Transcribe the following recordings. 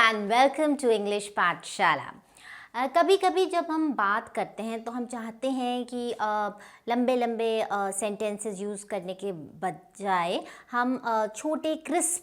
and welcome to English पाठशाला। कभी कभी जब हम बात करते हैं तो हम चाहते हैं कि लंबे लंबे सेंटेंसेस यूज़ करने के बजाय हम छोटे क्रिस्प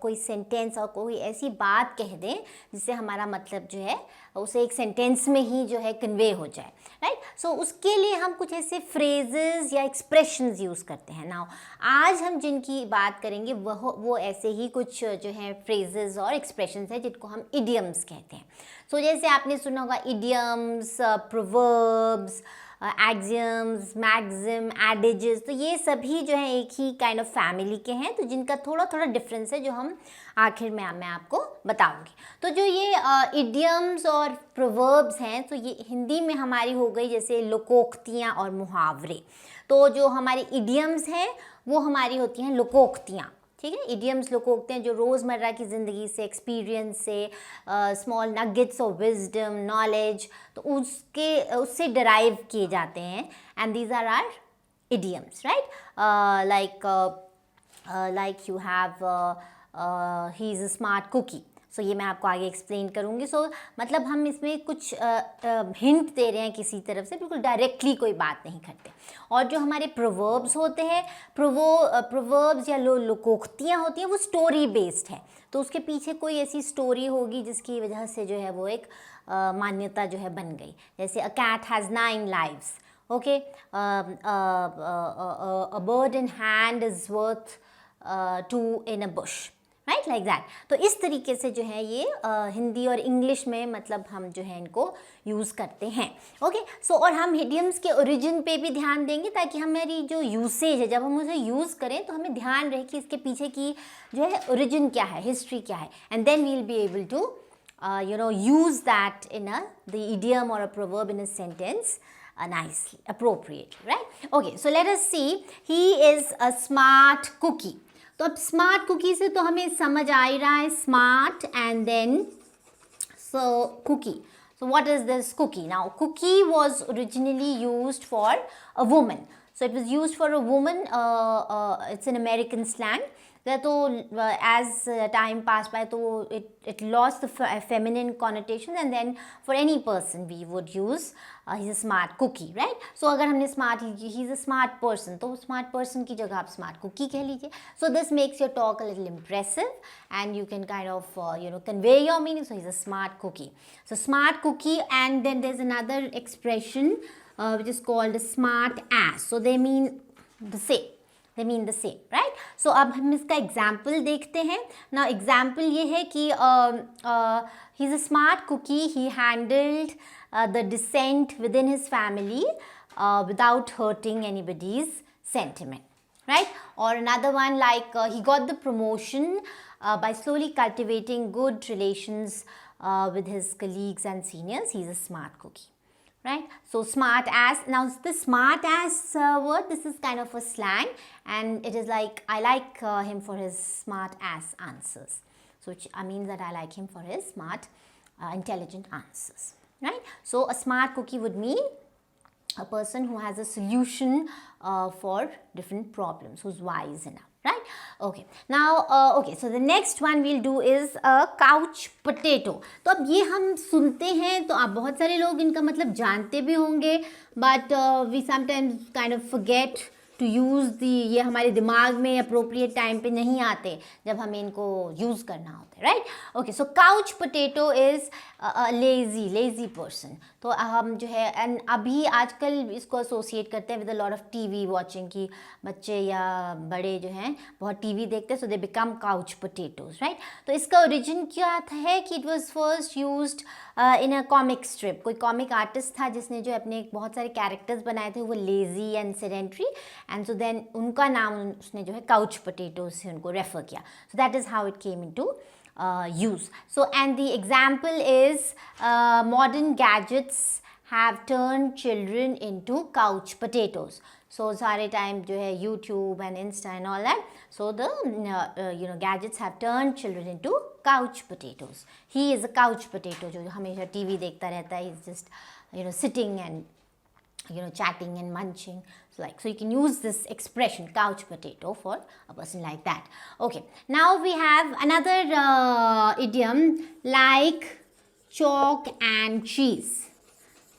कोई सेंटेंस और कोई ऐसी बात कह दें जिससे हमारा मतलब जो है उसे एक सेंटेंस में ही जो है कन्वे हो जाए, राइट। सो उसके लिए हम कुछ ऐसे फ्रेजेस या एक्सप्रेशंस यूज़ करते हैं। नाउ आज हम जिनकी बात करेंगे वो ऐसे ही कुछ जो है फ्रेजेस और एक्सप्रेशंस हैं जिनको हम इडियम्स कहते हैं। सो जैसे आपने सुना होगा इडियम्स, प्रोवर्ब्स, एक्सियम्स, मैक्सिम, एडेजेस, तो ये सभी जो है एक ही काइंड ऑफ फैमिली के हैं, तो जिनका थोड़ा थोड़ा डिफरेंस है जो हम आखिर में मैं आपको बताऊंगी। तो जो ये इडियम्स और प्रोवर्ब्स हैं तो ये हिंदी में हमारी हो गई जैसे लोकोक्तियाँ और मुहावरे। तो जो हमारी इडियम्स हैं वो हमारी होती हैं लोकोक्तियाँ, ठीक है। इडियम्स लोकोक्तियाँ जो रोज़मर्रा की ज़िंदगी से, एक्सपीरियंस से, small nuggets of wisdom, knowledge, तो उससे डराइव किए जाते हैं, and these are idioms, right. Like you have he is a smart cookie. So ये मैं आपको आगे एक्सप्लेन करूँगी। सो मतलब हम इसमें कुछ हिंट दे रहे हैं किसी तरफ से, बिल्कुल डायरेक्टली कोई बात नहीं करते। और जो हमारे प्रोवर्ब्स होते हैं, प्रोवर्ब्स या लोकोक्तियाँ होती हैं, वो स्टोरी बेस्ड है। तो उसके पीछे कोई ऐसी स्टोरी होगी जिसकी वजह से जो है वो एक मान्यता जो है बन गई। जैसे a cat has 9 lives, okay, a bird in hand is worth 2 in a bush, right, like that. तो इस तरीके से जो है ये हिंदी और इंग्लिश में मतलब हम जो है इनको यूज़ करते हैं, ओके। सो और हम इडियम्स के ओरिजिन पे भी ध्यान देंगे ताकि हमारी जो यूसेज है जब हम उसे यूज़ करें तो हमें ध्यान रहे कि इसके पीछे की जो है ओरिजिन क्या है, हिस्ट्री क्या है, and then we will be able to use that in the idiom or a proverb in a sentence nicely, appropriately, right? Okay, so let us see. He is a smart cookie. तो अब smart cookie से तो हमें समझ आ ही रहा है, smart and then so cookie. So what is this cookie? Now cookie was originally used for a woman. So it was used for a woman, it's an American slang. तो as time passed by, तो it lost the feminine connotation, and then for any person we would use he's a smart cookie, right? So अगर हमने smart, he's a smart person, तो smart person की जगह आप smart cookie कह लीजिए. So this makes your talk a little impressive, and you can kind of convey your meaning. So he's a smart cookie. So smart cookie, and then there's another expression which is called a smart ass. So they mean the same. They mean the same, right? So अब हम इसका example देखते हैं. Now example ये है कि he's a smart cookie. He handled the dissent within his family without hurting anybody's sentiment, right? Or another one like he got the promotion by slowly cultivating good relations with his colleagues and seniors. He's a smart cookie. Right, so smart ass. Now the smart ass word, this is kind of a slang, and it is like I like him for his smart ass answers. So which means that I like him for his smart, intelligent answers. Right. So a smart cookie would mean a person who has a solution for different problems, who's wise enough. Right? Okay. Now, okay. So the next one we'll do is a couch potato. तो अब ये हम सुनते हैं तो आप बहुत सारे लोग इनका मतलब जानते भी होंगे, but we sometimes kind of forget to use ये हमारे दिमाग में appropriate time पे नहीं आते जब हमें इनको use करना होता है, right? Okay, so couch potato is a lazy person. तो हम जो है and अभी आजकल इसको associate करते हैं with a lot of TV watching कि बच्चे या बड़े जो हैं बहुत TV देखते हैं, so they become couch potatoes, right? तो इसका origin क्या है कि it was first used in a comic strip. कोई comic artist था जिसने जो अपने बहुत सारे characters बनाए थे वो lazy and sedentary, and so then उनका नाम उसने जो है couch potatoes से उनको refer किया. So that is how it came into use. So and the example is modern gadgets have turned children into couch potatoes. So सारे time जो है YouTube and Insta and all that. So the gadgets have turned children into couch potatoes. He is a couch potato जो हमेशा TV देखता रहता है. He's just sitting and chatting and munching. So you can use this expression couch potato for a person like that. Okay, now we have another idiom like chalk and cheese.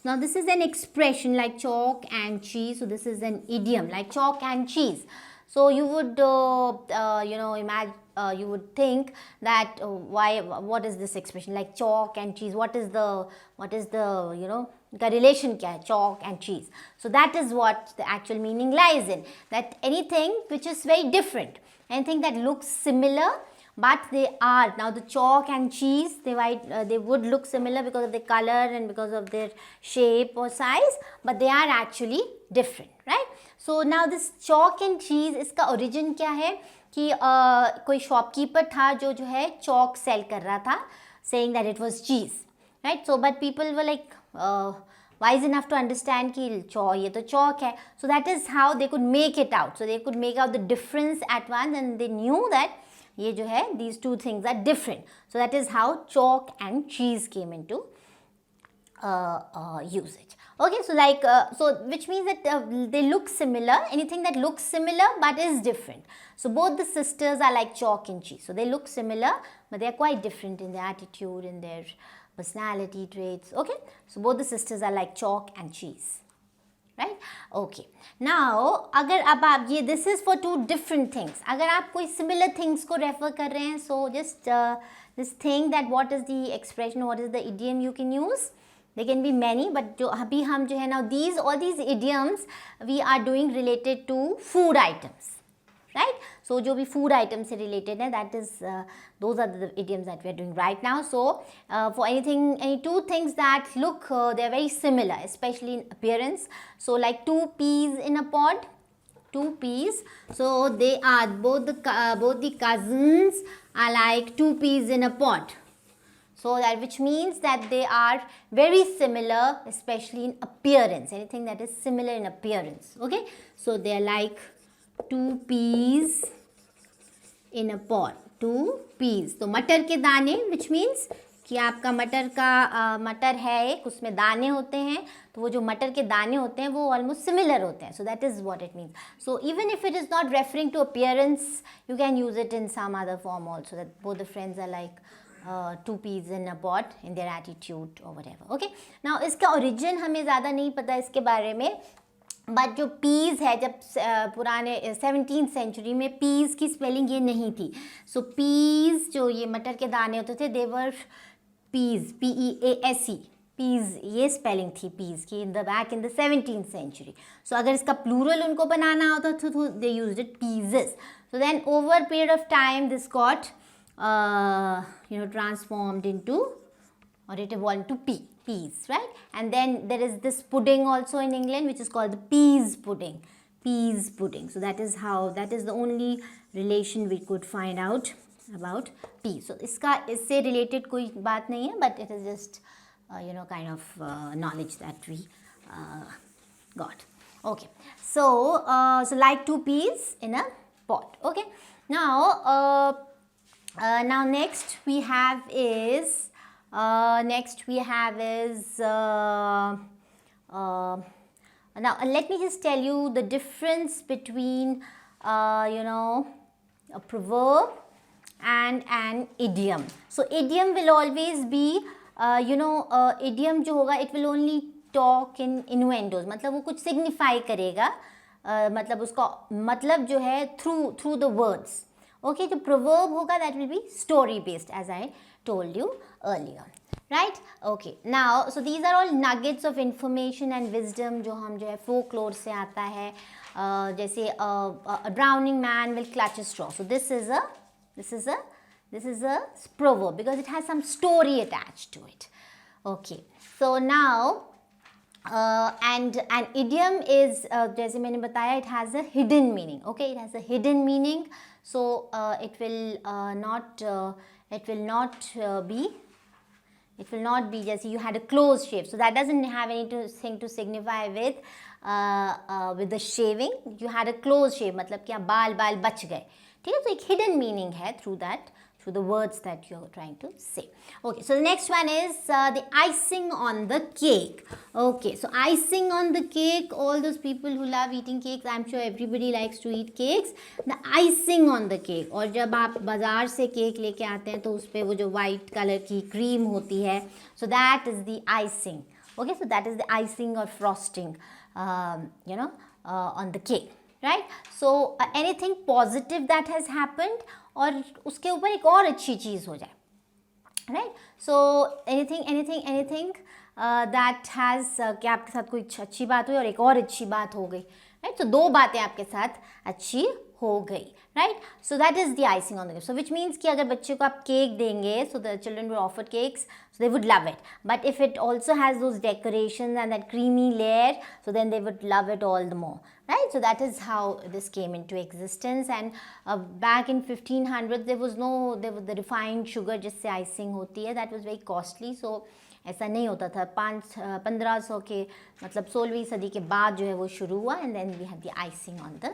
Now this is an expression like chalk and cheese. So this is an idiom like chalk and cheese. So you would imagine, you would think that what is this expression like chalk and cheese? What is the the relation kya hai, chalk and cheese? So that is what the actual meaning lies in, that anything which is very different, anything that looks similar, but they are, now the chalk and cheese, they would look similar because of the color and because of their shape or size, but they are actually different, right? So now this chalk and cheese, इसका origin क्या है कि कोई shopkeeper था जो है chalk sell कर रहा था, saying that it was cheese, right? So but people were like wise enough to understand कि ये तो chalk है. So that is how they could make it out. So they could make out the difference at once, and they knew that ये जो है, these two things are different. So that is how chalk and cheese came into usage. Okay, so which means that they look similar, anything that looks similar but is different. So both the sisters are like chalk and cheese. So they look similar, but they are quite different in their attitude, in their personality traits. Okay, so both the sisters are like chalk and cheese, right? Okay, now अगर अब आप ये, this is for two different things. अगर आप कोई similar things को refer कर रहे हैं, so just think that what is the expression, what is the idiom you can use. There can be many, but जो अभी हम जो है, now all these idioms we are doing related to food items, right? So जो भी food items से related है, that is those are the idioms that we are doing right now. So for any two things that look they are very similar, especially in appearance. So like two peas in a pod, two peas. So they are both the cousins are like two peas in a pod. So that, which means that they are very similar, especially in appearance, anything that is similar in appearance. Okay, so they are like two peas in a pod, two peas. तो मटर के दाने, which means कि आपका मटर है एक, उसमें दाने होते हैं, तो वो जो मटर के दाने होते हैं वो almost similar होते हैं. So that is what it means. So even if it is not referring to appearance, you can use it in some other form also, that both the friends are like two peas in a pod in their attitude or whatever. Okay, now इसका origin हमें ज़्यादा नहीं पता इसके बारे में, but जो Pease है, जब पुराने 17th सेंचुरी में पीज़ की स्पेलिंग ये नहीं थी. सो पीज़ जो ये मटर के दाने होते थे, देवर पीज़, PEASE, पीज़, ये स्पेलिंग थी पीज़ की इन द 17th सेंचुरी. सो अगर इसका प्लूरल उनको बनाना होता तो they used it pieces. So then over period of time this got transformed into, or it evolved to peas, right? And then there is this pudding also in England which is called the peas pudding. So that is the only relation we could find out about peas. So इससे related कोई बात नहीं है, but it is just kind of knowledge that we got. Okay, so like two peas in a pot. Okay, now next we have is now let me just tell you the difference between a proverb and an idiom. So idiom will always be idiom जो होगा, it will only talk in innuendos, मतलब वो कुछ signify करेगा, मतलब उसका मतलब जो है through the words. Okay, the proverb होगा, that will be story based, as I told you earlier, right? Okay, now so these are all nuggets of information and wisdom जो हम जो है folklore से आता है. जैसे a drowning man will clutch a straw. So this is a proverb because it has some story attached to it. Okay, so now and an idiom is जैसे मैंने बताया, it has a hidden meaning. Okay, it has a hidden meaning. So it will not be जैसे you had a close shave, so that doesn't have anything to signify with the shaving. You had a close shave मतलब क्या बाल बच गए, ठीक है. तो एक hidden meaning है through that through the words that you're trying to say. Okay, so the next one is the icing on the cake. Okay, so icing on the cake, all those people who love eating cakes, I'm sure everybody likes to eat cakes. The icing on the cake, और जब आप बाजार से cake लेके आते हैं तो उस पे वो जो white color की cream होती है, so that is the icing. Okay, so that is the icing or frosting, on the cake. Right? So anything positive that has happened और उसके ऊपर एक और अच्छी चीज़ हो जाए. Right? So anything that has कि आपके साथ कोई अच्छी बात हुई और एक और अच्छी बात हो गई. Right? So दो बातें आपके साथ अच्छी हो गई. Right? So that is the icing on the cake. So which means कि अगर बच्चे को आप केक देंगे, so the children were offered cakes, so they would love it. But if it also has those decorations and that creamy layer, so then they would love it all the more. Right? So that is how this came into existence. And back in 1500s, there was the refined sugar जिससे icing होती है, that was very costly. So ऐसा नहीं होता था. 1500 के मतलब 16वीं सदी के बाद जो है वो शुरू हुआ, and then we had the icing on the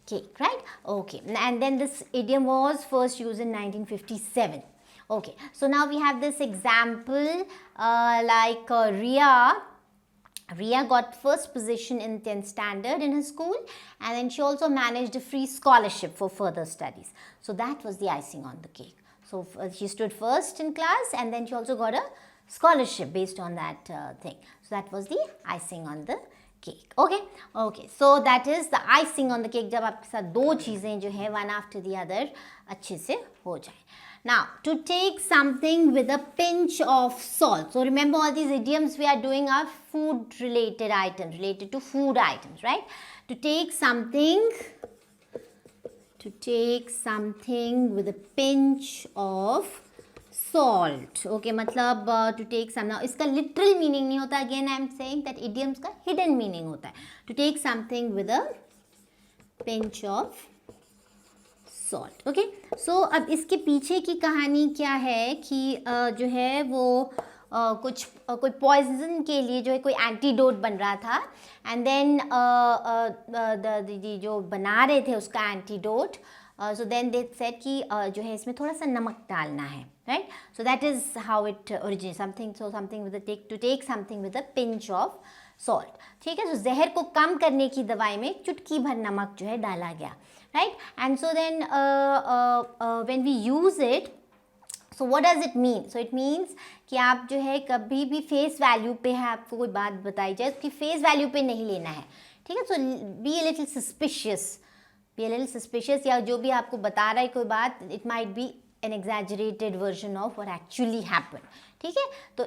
cake, right? Okay, and then this idiom was first used in 1957. Okay, so now we have this example like Ria got first position in 10th standard in her school, and then she also managed a free scholarship for further studies. So that was the icing on the cake. So she stood first in class, and then she also got a scholarship based on that thing. So that was the icing on the cake. Okay, so that is the icing on the cake, जब आपके साथ दो चीज़ें जो है one after the other अच्छे से हो जाए. Now, to take something with a pinch of salt. So remember, all these idioms we are doing are food related items, related to food items, right? To take something with a pinch of salt. Okay, मतलब to take some. Now इसका literal meaning नहीं होता. Again, I am saying that idioms का hidden meaning होता है. To take something with a pinch of salt. Okay, so अब इसके पीछे की कहानी क्या है कि जो है वो कोई पॉइजन के लिए जो है कोई एंटीडोट बन रहा था, एंड देन जो बना रहे थे उसका antidote, so then they said कि जो है इसमें थोड़ा सा नमक डालना है. Right? So that is how it originates. Something with to take something with a pinch of salt. ठीक है, so जहर को कम करने की दवाई में चुटकी भर नमक जो है डाला गया. Right? And so then when we use it, so what does it mean? So it means कि आप जो है कभी भी फेस वैल्यू पे है, आपको कोई बात बताई जाए उसकी फेस वैल्यू पे नहीं लेना है. ठीक है, so be a little suspicious, या जो भी आपको बता रहा है कोई बात, it might be an exaggerated version of what actually happened. ठीक है, तो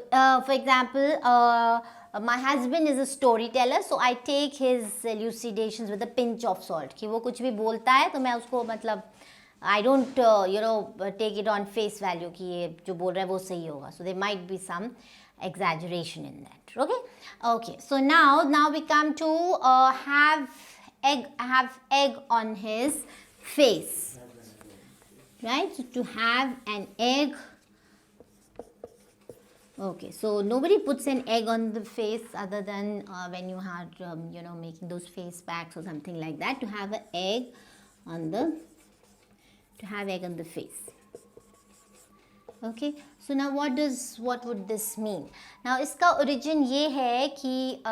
for example, my husband is a storyteller, so I take his elucidations with a pinch of salt. कि वो कुछ भी बोलता है तो मैं उसको मतलब I don't take it on face value कि ये जो बोल रहा है वो सही होगा. So there might be some exaggeration in that. Okay, so now we come to have egg on his face. Right, so to have an egg. Okay, so nobody puts an egg on the face other than when you are making those face packs or something like that. To have an egg on the face. Okay, so now what would this mean? Now इसका origin ये है कि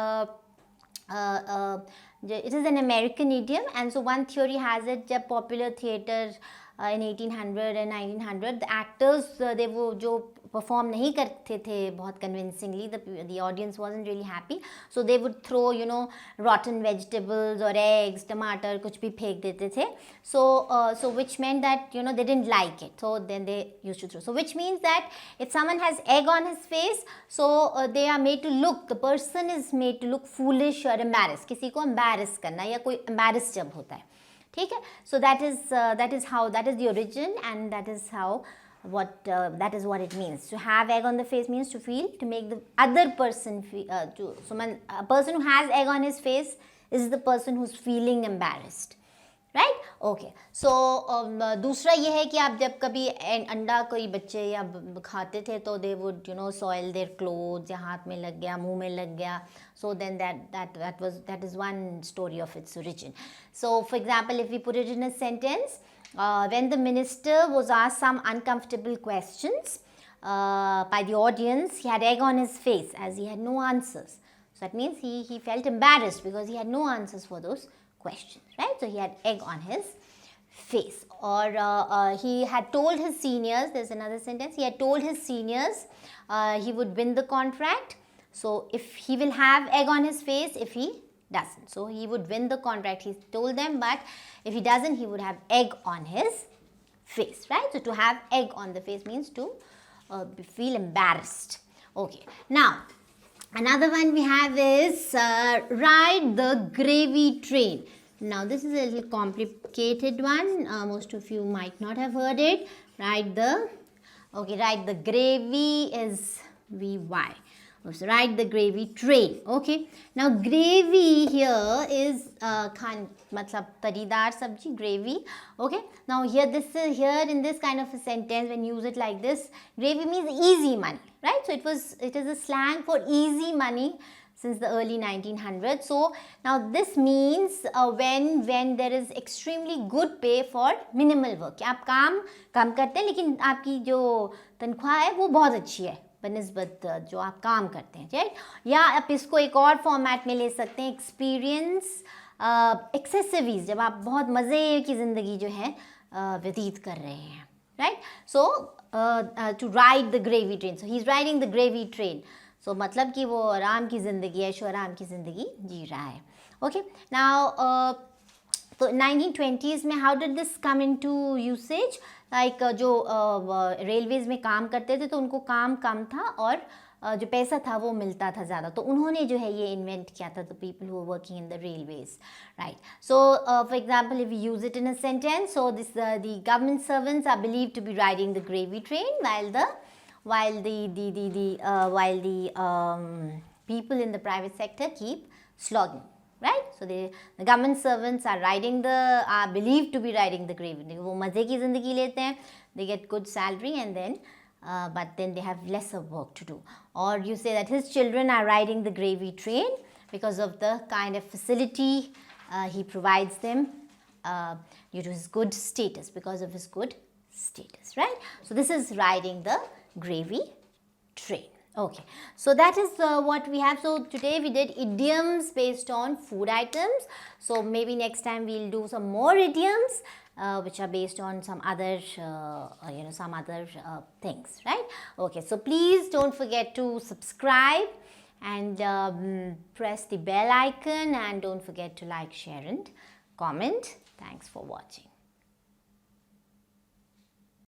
it is an American idiom, and so one theory has it जब popular theatre in 1800 and 1900 the actors they वो जो perform नहीं करते थे बहुत convincingly, the audience wasn't really happy, so they would throw rotten vegetables or eggs, टमाटर कुछ भी फेंक देते थे, so which meant that they didn't like it, so then they used to throw. So which means that if someone has egg on his face, so the person is made to look foolish or embarrassed. किसी को embarrass करना या कोई embarrassed जब होता है. ठीक है, so that is the origin, and that is what it means. To have egg on the face means to make the other person feel. A person who has egg on his face is the person who's feeling embarrassed. Right? Okay. So दूसरा ये है कि आप जब कभी अंडा कोई बच्चे या खाते थे तो they would soil their clothes, या हाथ में लग गया, मुंह में लग गया. So then that is one story of its origin. So for example, if we put it in a sentence, when the minister was asked some uncomfortable questions by the audience, he had egg on his face as he had no answers. So that means he felt embarrassed because he had no answers for those questions, right? So he had egg on his face. Or he had told his seniors, there's another sentence, he had told his seniors he would win the contract. So if he will have egg on his face if he doesn't. So he would win the contract, he told them, but if he doesn't, he would have egg on his face, right? So to have egg on the face means to feel embarrassed. Okay, now another one we have is ride the gravy train. Now this is a little complicated one. Most of you might not have heard it. Ride the gravy is VY. So ride the gravy train. Okay. Now gravy here is matlab taridar sabji, gravy. Okay. Now here in this kind of a sentence, when you use it like this, gravy means easy money, right? So it is a slang for easy money since the early 1900s. So now this means when there is extremely good pay for minimal work. कि आप काम कम करते हैं लेकिन आपकी जो तनख्वाह है वो बहुत अच्छी है बनिस्बत जो आप काम करते हैं, राइट? या आप इसको एक और फॉर्मेट में ले सकते हैं, एक्सपीरियंस एक्सेसिव ईज, जब आप बहुत मज़े की ज़िंदगी जो है व्यतीत कर रहे हैं, right? So to ride the gravy train, so he is riding the gravy train. So मतलब कि वो आराम की ज़िंदगी, ऐशो आराम की ज़िंदगी जी रहा है. ओके, नाउ तो 1920s में how did this come into usage? Like जो रेलवेज़ में काम करते थे तो उनको काम कम था और जो पैसा था वो मिलता था ज़्यादा, तो उन्होंने जो है ये इन्वेंट किया था, the people who working in the railways, right? So for example if you use it in a sentence, so this the government servants are believed to be riding the gravy train while the people in the private sector keep slogging, right? So the government servants are believed to be riding the gravy. वो मज़े की ज़िंदगी लेते हैं, they get good salary and then but then they have lesser work to do. Or you say that his children are riding the gravy train because of the kind of facility he provides them due to his good status, because of his good status, right? So this is riding the gravy train. Okay, so that is what we have. So today we did idioms based on food items. So maybe next time we'll do some more idioms which are based on some other things, right? Okay, so please don't forget to subscribe and press the bell icon, and don't forget to like, share and comment. Thanks for watching.